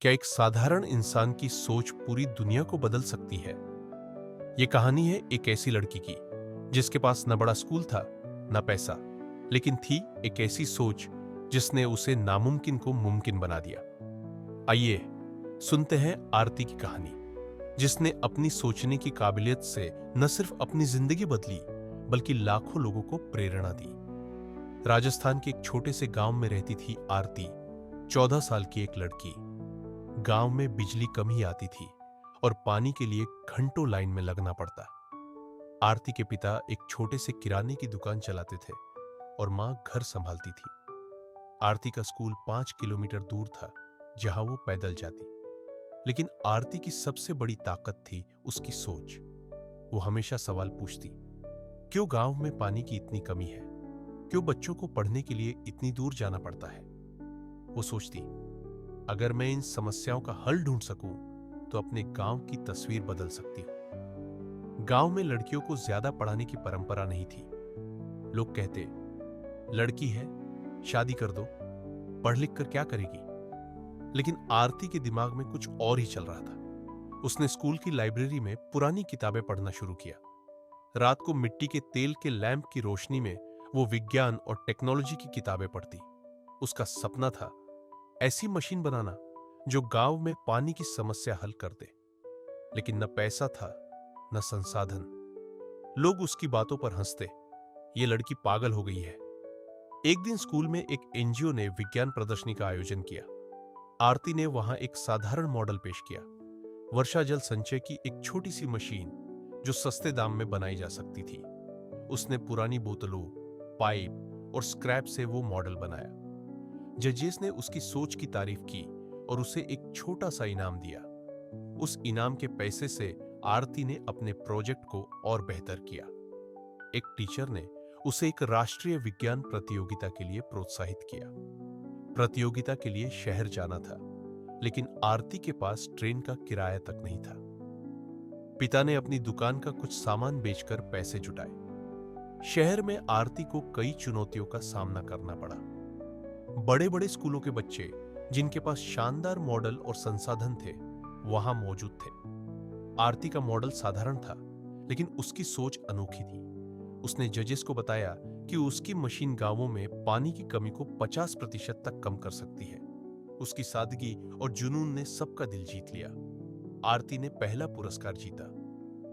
क्या एक साधारण इंसान की सोच पूरी दुनिया को बदल सकती है? ये कहानी है एक ऐसी लड़की की जिसके पास न बड़ा स्कूल था न पैसा, लेकिन थी एक ऐसी सोच जिसने उसे नामुमकिन को मुमकिन बना दिया। आइए सुनते हैं आरती की कहानी, जिसने अपनी सोचने की काबिलियत से न सिर्फ अपनी जिंदगी बदली बल्कि लाखों लोगों को प्रेरणा दी। राजस्थान के एक छोटे से गांव में रहती थी आरती, 14 साल की एक लड़की। गांव में बिजली कम ही आती थी और पानी के लिए घंटों लाइन में लगना पड़ता। आरती के पिता एक छोटे से किराने की दुकान चलाते थे और मां घर संभालती थी। आरती का स्कूल 5 किलोमीटर दूर था, जहां वो पैदल जाती। लेकिन आरती की सबसे बड़ी ताकत थी उसकी सोच। वो हमेशा सवाल पूछती, क्यों गांव में पानी की इतनी कमी है? क्यों बच्चों को पढ़ने के लिए इतनी दूर जाना पड़ता है? वो सोचती, अगर मैं इन समस्याओं का हल ढूंढ सकूं तो अपने गांव की तस्वीर बदल सकती हूं। गांव में लड़कियों को ज्यादा पढ़ाने की परंपरा नहीं थी। लोग कहते, लड़की है, शादी कर दो, पढ़ लिख कर क्या करेगी? लेकिन आरती के दिमाग में कुछ और ही चल रहा था। उसने स्कूल की लाइब्रेरी में पुरानी किताबें पढ़ना शुरू किया। रात को मिट्टी के तेल के लैंप की रोशनी में वो विज्ञान और टेक्नोलॉजी की किताबें पढ़ती। उसका सपना था ऐसी मशीन बनाना जो गांव में पानी की समस्या हल कर दे। लेकिन न पैसा था न संसाधन। लोग उसकी बातों पर हंसते, ये लड़की पागल हो गई है। एक दिन स्कूल में एक एनजीओ ने विज्ञान प्रदर्शनी का आयोजन किया। आरती ने वहां एक साधारण मॉडल पेश किया, वर्षा जल संचय की एक छोटी सी मशीन जो सस्ते दाम में बनाई जा सकती थी। उसने पुरानी बोतलों, पाइप और स्क्रैप से वो मॉडल बनाया। जजेस ने उसकी सोच की तारीफ की और उसे एक छोटा सा इनाम दिया। उस इनाम के पैसे से आरती ने अपने प्रोजेक्ट को और बेहतर किया। एक टीचर ने उसे एक राष्ट्रीय विज्ञान प्रतियोगिता के लिए प्रोत्साहित किया। प्रतियोगिता के लिए शहर जाना था, लेकिन आरती के पास ट्रेन का किराया तक नहीं था। पिता ने अपनी दुकान का कुछ सामान बेचकर पैसे जुटाए। शहर में आरती को कई चुनौतियों का सामना करना पड़ा। बड़े बड़े स्कूलों के बच्चे जिनके पास शानदार मॉडल और संसाधन थे, वहां मौजूद थे। आरती का मॉडल साधारण था, लेकिन उसकी सोच अनोखी थी। उसने जजेस को बताया कि उसकी मशीन गांवों में पानी की कमी को 50% तक कम कर सकती है। उसकी सादगी और जुनून ने सबका दिल जीत लिया। आरती ने पहला पुरस्कार जीता।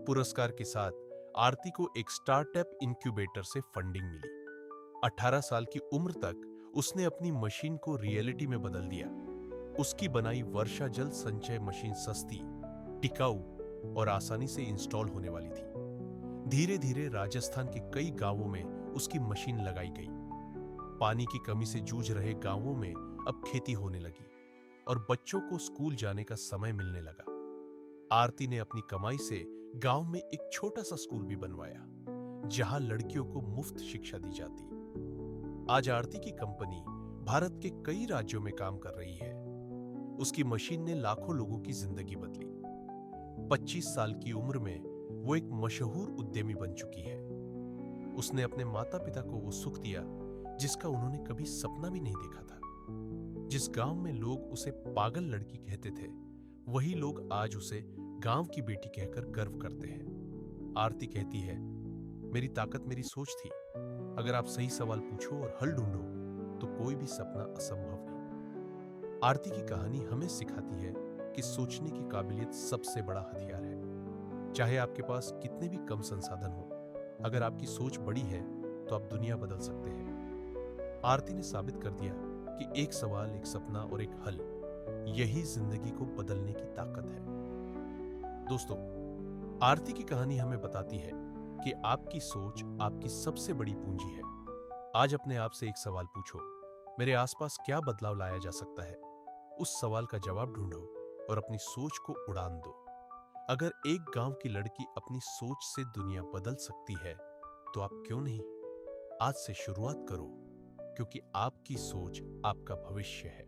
पुरस्कार के साथ आरती को एक स्टार्टअप इंक्यूबेटर से फंडिंग मिली। 18 साल की उम्र तक उसने अपनी मशीन को रियलिटी में बदल दिया। उसकी बनाई वर्षा जल संचय मशीन सस्ती, टिकाऊ और आसानी से इंस्टॉल होने वाली थी। धीरे धीरे राजस्थान के कई गांवों में उसकी मशीन लगाई गई। पानी की कमी से जूझ रहे गांवों में अब खेती होने लगी और बच्चों को स्कूल जाने का समय मिलने लगा। आरती ने अपनी कमाई से गांव में एक छोटा सा स्कूल भी बनवाया, जहां लड़कियों को मुफ्त शिक्षा दी जाती। आज आरती की कंपनी भारत के कई राज्यों में काम कर रही है। उसकी मशीन ने लाखों लोगों की जिंदगी बदली। 25 साल की उम्र में वो एक मशहूर उद्यमी बन चुकी है। उसने अपने माता पिता को वो सुख दिया जिसका उन्होंने कभी सपना भी नहीं देखा था। जिस गांव में लोग उसे पागल लड़की कहते थे, वही लोग आज उसे गांव की बेटी कहकर गर्व करते हैं। आरती कहती है, मेरी ताकत मेरी सोच थी। अगर आप सही सवाल पूछो और हल ढूंढो तो कोई भी सपना असंभव नहीं। आरती की कहानी हमें सिखाती है कि सोचने की काबिलियत सबसे बड़ा हथियार है। चाहे आपके पास कितने भी कम संसाधन हो, अगर आपकी सोच बड़ी है तो आप दुनिया बदल सकते हैं। आरती ने साबित कर दिया कि एक सवाल, एक सपना और एक हल, यही जिंदगी को बदलने की ताकत है। दोस्तों, आरती की कहानी हमें बताती है कि आपकी सोच आपकी सबसे बड़ी पूंजी है। आज अपने आप से एक सवाल पूछो, मेरे आसपास क्या बदलाव लाया जा सकता है? उस सवाल का जवाब ढूंढो और अपनी सोच को उड़ान दो। अगर एक गांव की लड़की अपनी सोच से दुनिया बदल सकती है, तो आप क्यों नहीं? आज से शुरुआत करो, क्योंकि आपकी सोच आपका भविष्य है।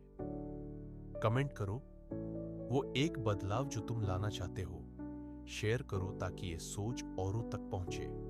कमेंट करो वो एक बदलाव जो तुम लाना चाहते हो। शेयर करो ताकि ये सोच औरों तक पहुंचे।